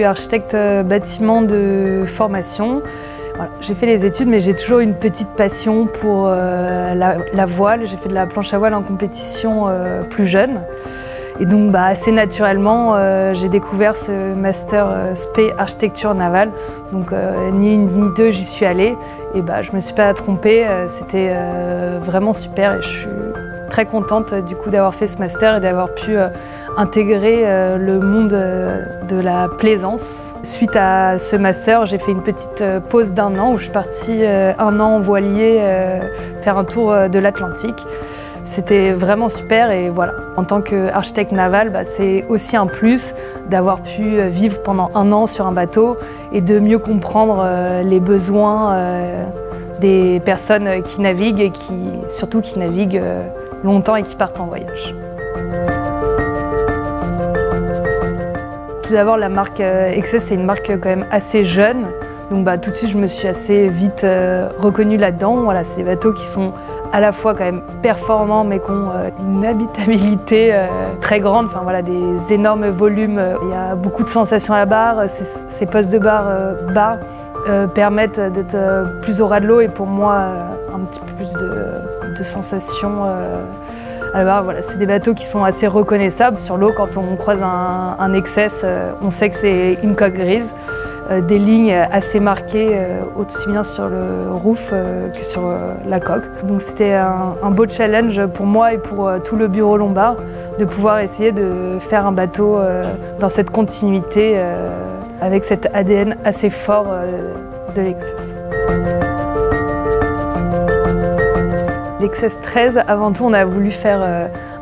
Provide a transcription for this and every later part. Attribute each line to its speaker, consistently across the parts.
Speaker 1: suis architecte bâtiment de formation. Voilà, j'ai fait les études, mais j'ai toujours une petite passion pour la voile. J'ai fait de la planche à voile en compétition plus jeune. Et donc assez naturellement, j'ai découvert ce master spé architecture navale. Donc ni une ni deux, j'y suis allée. Et je me suis pas trompée, c'était vraiment super. Et je suis très contente du coup d'avoir fait ce master et d'avoir pu intégrer le monde de la plaisance. Suite à ce master, j'ai fait une petite pause d'1 an où je suis partie 1 an en voilier faire un tour de l'Atlantique. C'était vraiment super et voilà. En tant qu'architecte naval, c'est aussi un plus d'avoir pu vivre pendant 1 an sur un bateau et de mieux comprendre les besoins des personnes qui naviguent et surtout qui naviguent longtemps et qui partent en voyage. Tout d'abord, la marque XS, c'est une marque quand même assez jeune. Donc tout de suite, je me suis assez vite reconnue là-dedans. Voilà, c'est des bateaux qui sont à la fois quand même performants, mais qui ont une habitabilité très grande. Enfin, voilà, des énormes volumes. Il y a beaucoup de sensations à la barre. Ces postes de barre bas permettent d'être plus au ras de l'eau et pour moi, un petit peu plus de sensations. Alors voilà, c'est des bateaux qui sont assez reconnaissables sur l'eau. Quand on croise un XS, on sait que c'est une coque grise, des lignes assez marquées, aussi bien sur le roof que sur la coque. Donc c'était un beau challenge pour moi et pour tout le bureau Lombard de pouvoir essayer de faire un bateau dans cette continuité avec cet ADN assez fort de l'XS. L'XS 13, avant tout, on a voulu faire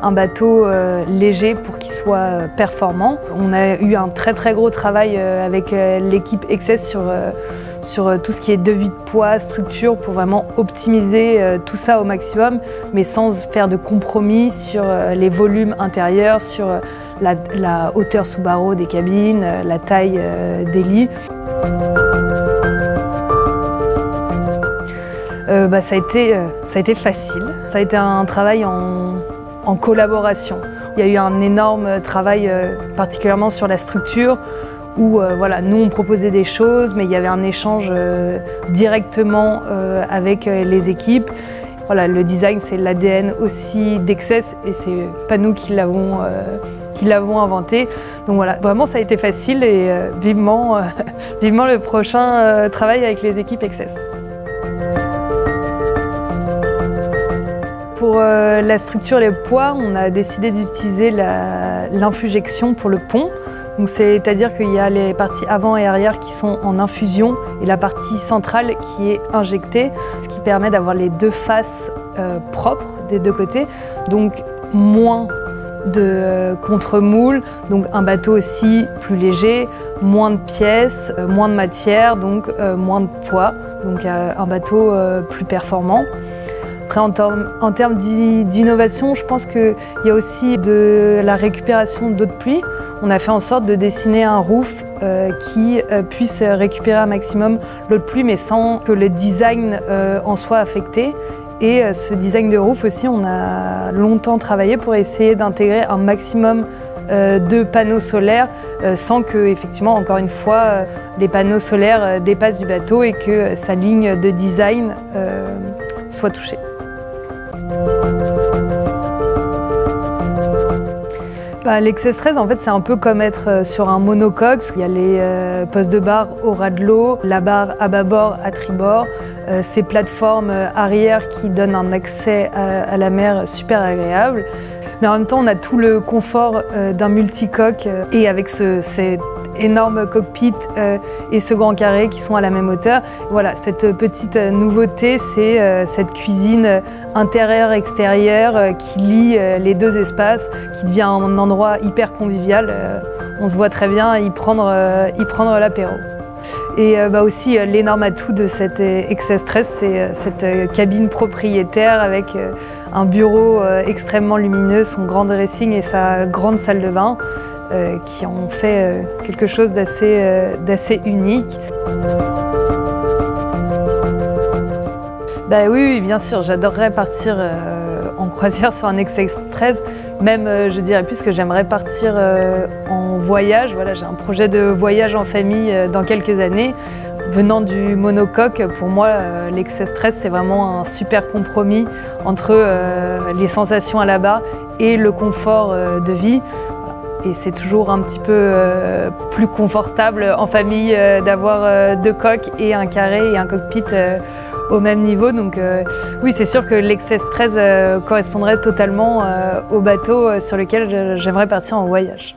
Speaker 1: un bateau léger pour qu'il soit performant. On a eu un très gros travail avec l'équipe XS sur tout ce qui est devis de poids, structure, pour vraiment optimiser tout ça au maximum, mais sans faire de compromis sur les volumes intérieurs, sur la hauteur sous barreau des cabines, la taille des lits. Ça a été facile. Ça a été un travail en collaboration. Il y a eu un énorme travail particulièrement sur la structure où voilà, nous on proposait des choses, mais il y avait un échange directement avec les équipes. Voilà, le design, c'est l'ADN aussi d'XS et c'est pas nous qui l'avons inventé. Donc voilà, vraiment ça a été facile et vivement le prochain travail avec les équipes XS. Pour la structure et les poids, on a décidé d'utiliser l'infujection pour le pont. C'est-à-dire qu'il y a les parties avant et arrière qui sont en infusion et la partie centrale qui est injectée, ce qui permet d'avoir les deux faces propres des deux côtés, donc moins de contre-moule, donc un bateau aussi plus léger, moins de pièces, moins de matière, donc moins de poids, donc un bateau plus performant. Après, en termes d'innovation, je pense qu'il y a aussi de la récupération d'eau de pluie. On a fait en sorte de dessiner un roof qui puisse récupérer un maximum l'eau de pluie, mais sans que le design en soit affecté. Et ce design de roof aussi, on a longtemps travaillé pour essayer d'intégrer un maximum de panneaux solaires sans que, effectivement, encore une fois, les panneaux solaires dépassent du bateau et que sa ligne de design soit touchée. L'XS 13, en fait, c'est un peu comme être sur un monocoque, parce qu'il y a les postes de barre au ras de l'eau, la barre à bâbord, à tribord, ces plateformes arrière qui donnent un accès à la mer super agréable. Mais en même temps, on a tout le confort d'un multicoque et avec cet énorme cockpit et ce grand carré qui sont à la même hauteur. Voilà, cette petite nouveauté, c'est cette cuisine intérieure-extérieure qui lie les deux espaces, qui devient un endroit hyper convivial. On se voit très bien y prendre l'apéro. Et aussi l'énorme atout de cette XS 13, c'est cette cabine propriétaire avec un bureau extrêmement lumineux, son grand dressing et sa grande salle de bain qui ont fait quelque chose d'assez unique. Oui, bien sûr, j'adorerais partir en croisière sur un XS 13, Même, je dirais plus que j'aimerais partir en voyage. Voilà, j'ai un projet de voyage en famille dans quelques années. Venant du monocoque, pour moi, l'excès stress, c'est vraiment un super compromis entre les sensations à la barre et le confort de vie. Et c'est toujours un petit peu plus confortable en famille d'avoir deux coques et un carré et un cockpit au même niveau. Donc oui, c'est sûr que l'excès stress correspondrait totalement au bateau sur lequel j'aimerais partir en voyage.